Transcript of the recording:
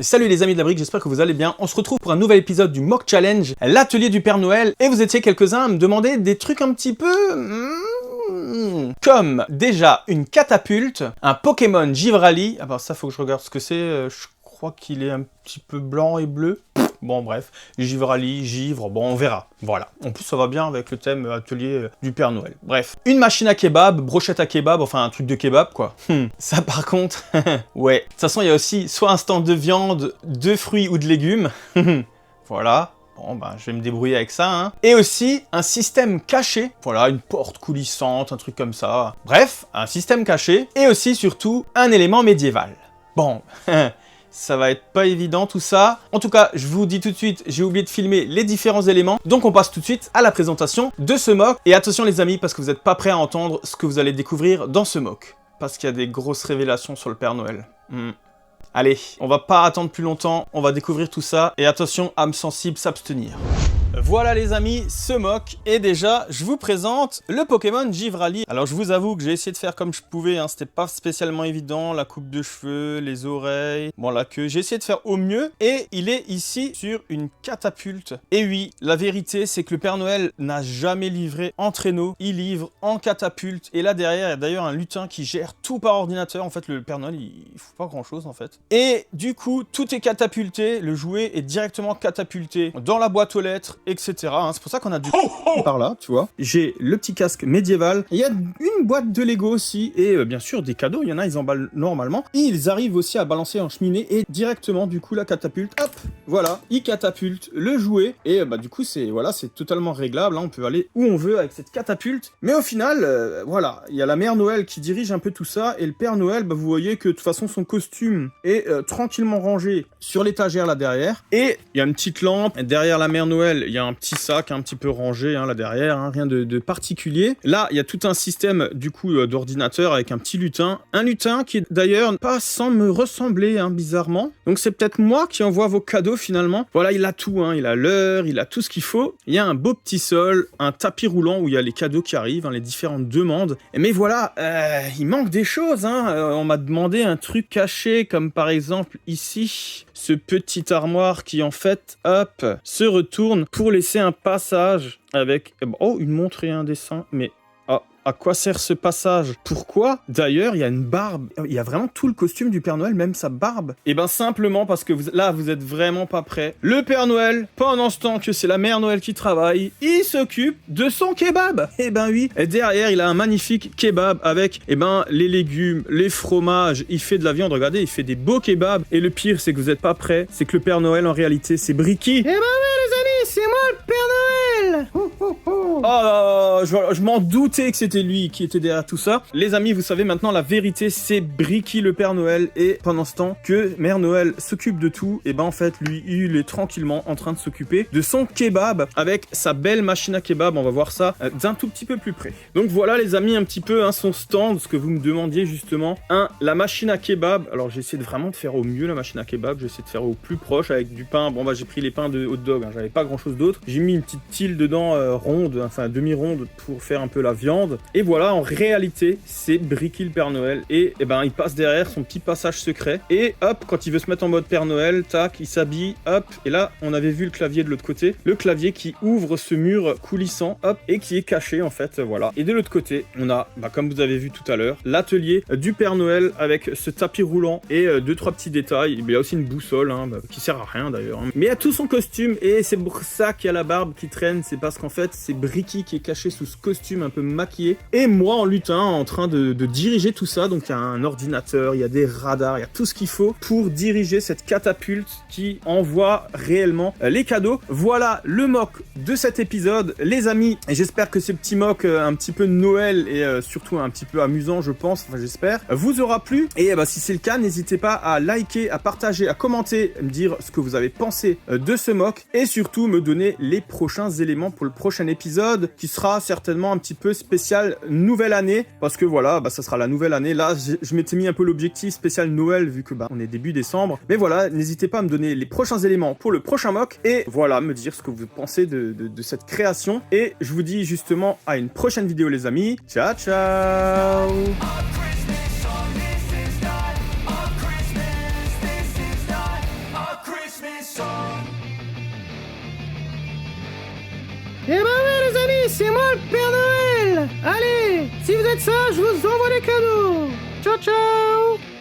Salut les amis de la brique, j'espère que vous allez bien. On se retrouve pour un nouvel épisode du Mock Challenge, l'atelier du Père Noël. Et vous étiez quelques-uns à me demander des trucs un petit peu... comme déjà une catapulte, un Pokémon Givrali. Ah bah ça faut que je regarde ce que c'est, je crois qu'il est un petit peu blanc et bleu. Bon bref, Givrali, givre, bon on verra, voilà. En plus ça va bien avec le thème atelier du Père Noël. Bref, une machine à kebab, brochette à kebab, enfin un truc de kebab quoi. Ça par contre, ouais. De toute façon il y a aussi soit un stand de viande, de fruits ou de légumes. Voilà. Bon, ben, je vais me débrouiller avec ça, hein. Et aussi, un système caché. Voilà, une porte coulissante, un truc comme ça. Bref, un système caché. Et aussi, surtout, un élément médiéval. Bon, ça va être pas évident tout ça. En tout cas, je vous dis tout de suite, j'ai oublié de filmer les différents éléments. Donc on passe tout de suite à la présentation de ce mock. Et attention les amis, parce que vous n'êtes pas prêts à entendre ce que vous allez découvrir dans ce mock. Parce qu'il y a des grosses révélations sur le Père Noël. Allez, on va pas attendre plus longtemps, on va découvrir tout ça, et attention, âme sensible, s'abstenir. Voilà les amis, ce mock, et déjà, je vous présente le Pokémon Givrali. Alors je vous avoue que j'ai essayé de faire comme je pouvais, hein, c'était pas spécialement évident, la coupe de cheveux, les oreilles, bon la queue, j'ai essayé de faire au mieux, et il est ici sur une catapulte. Et oui, la vérité c'est que le Père Noël n'a jamais livré en traîneau, il livre en catapulte, et là derrière il y a d'ailleurs un lutin qui gère tout par ordinateur, en fait le Père Noël il fout pas grand chose en fait. Et du coup, tout est catapulté, le jouet est directement catapulté dans la boîte aux lettres, etc. Hein. C'est pour ça qu'on a du par là, tu vois. J'ai le petit casque médiéval. Il y a une boîte de Lego aussi. Et bien sûr, des cadeaux. Il y en a, ils emballent normalement. Et ils arrivent aussi à balancer en cheminée. Et directement, du coup, la catapulte. Hop, voilà. Ils catapultent le jouet. Et bah, du coup, c'est voilà, c'est totalement réglable. Hein. On peut aller où on veut avec cette catapulte. Mais au final, voilà. Il y a la mère Noël qui dirige un peu tout ça. Et le Père Noël, bah, vous voyez que de toute façon, son costume est tranquillement rangé sur l'étagère là derrière. Et il y a une petite lampe. Derrière la mère Noël, il y a un petit sac un petit peu rangé hein, là derrière, hein, rien de particulier. Là, il y a tout un système du coup d'ordinateur avec un petit lutin. Un lutin qui est d'ailleurs pas sans me ressembler hein, bizarrement. Donc c'est peut-être moi qui envoie vos cadeaux finalement. Voilà, il a tout, hein, il a l'heure, il a tout ce qu'il faut. Il y a un beau petit sol, un tapis roulant où il y a les cadeaux qui arrivent, hein, les différentes demandes. Mais voilà, il manque des choses. Hein. On m'a demandé un truc caché comme par exemple ici, ce petit armoire qui en fait, hop, se retourne pour laisser un passage avec, oh, une montre et un dessin, mais à quoi sert ce passage? Pourquoi? D'ailleurs, il y a une barbe. Il y a vraiment tout le costume du Père Noël, même sa barbe. Et ben simplement parce que là, vous êtes vraiment pas prêts. Le Père Noël, pendant ce temps que c'est la Mère Noël qui travaille, il s'occupe de son kebab. Et ben oui. Et derrière, il a un magnifique kebab avec, les légumes, les fromages. Il fait de la viande. Regardez, il fait des beaux kebabs. Et le pire, c'est que vous êtes pas prêts. C'est que le Père Noël, en réalité, c'est Bricky. Eh ben oui, les amis, c'est moi le Père Noël. Oh, je m'en doutais que c'était lui qui était derrière tout ça. Les amis, vous savez maintenant la vérité, c'est Bricky le Père Noël. Et pendant ce temps que Mère Noël s'occupe de tout, et ben en fait lui, il est tranquillement en train de s'occuper de son kebab avec sa belle machine à kebab. On va voir ça d'un tout petit peu plus près. Donc voilà les amis, un petit peu hein, son stand, ce que vous me demandiez justement. La machine à kebab. Alors j'ai essayé vraiment de faire au mieux la machine à kebab. J'ai essayé de faire au plus proche avec du pain. Bon bah j'ai pris les pains de hot dog, hein, j'avais pas grand chose d'autre. J'ai mis une petite tile dedans ronde, enfin demi-ronde pour faire un peu la viande. Et voilà, en réalité, c'est Bricky le Père Noël. Et il passe derrière son petit passage secret. Et hop, quand il veut se mettre en mode Père Noël, tac, il s'habille, hop. Et là, on avait vu le clavier de l'autre côté. Le clavier qui ouvre ce mur coulissant, hop, et qui est caché en fait, voilà. Et de l'autre côté, on a, comme vous avez vu tout à l'heure, l'atelier du Père Noël avec ce tapis roulant et 2-3 petits détails. Il y a aussi une boussole, hein, qui sert à rien d'ailleurs. Hein. Mais il y a tout son costume et c'est pour ça qu'il y a la barbe qui traîne. C'est parce qu'en fait, c'est Bricky qui est caché sous ce costume un peu maquillé. Et moi en lutin en train de diriger tout ça. Donc il y a un ordinateur, il y a des radars, il y a tout ce qu'il faut pour diriger cette catapulte qui envoie réellement les cadeaux. Voilà le mock de cet épisode les amis, et j'espère que ce petit mock un petit peu de Noël et surtout un petit peu amusant je pense, enfin j'espère, vous aura plu. Et si c'est le cas, n'hésitez pas à liker, à partager, à commenter, me dire ce que vous avez pensé de ce mock et surtout me donner les prochains éléments pour le prochain épisode qui sera certainement un petit peu spécial nouvelle année, parce que voilà, ça sera la nouvelle année. Là, je m'étais mis un peu l'objectif spécial Noël, vu que on est début décembre. Mais voilà, n'hésitez pas à me donner les prochains éléments pour le prochain mock, et voilà, me dire ce que vous pensez de cette création. Et je vous dis justement à une prochaine vidéo les amis. Ciao, ciao. Eh ben ouais les amis, c'est moi le Père Noël. Allez, si vous êtes sages, je vous envoie des cadeaux. Ciao ciao.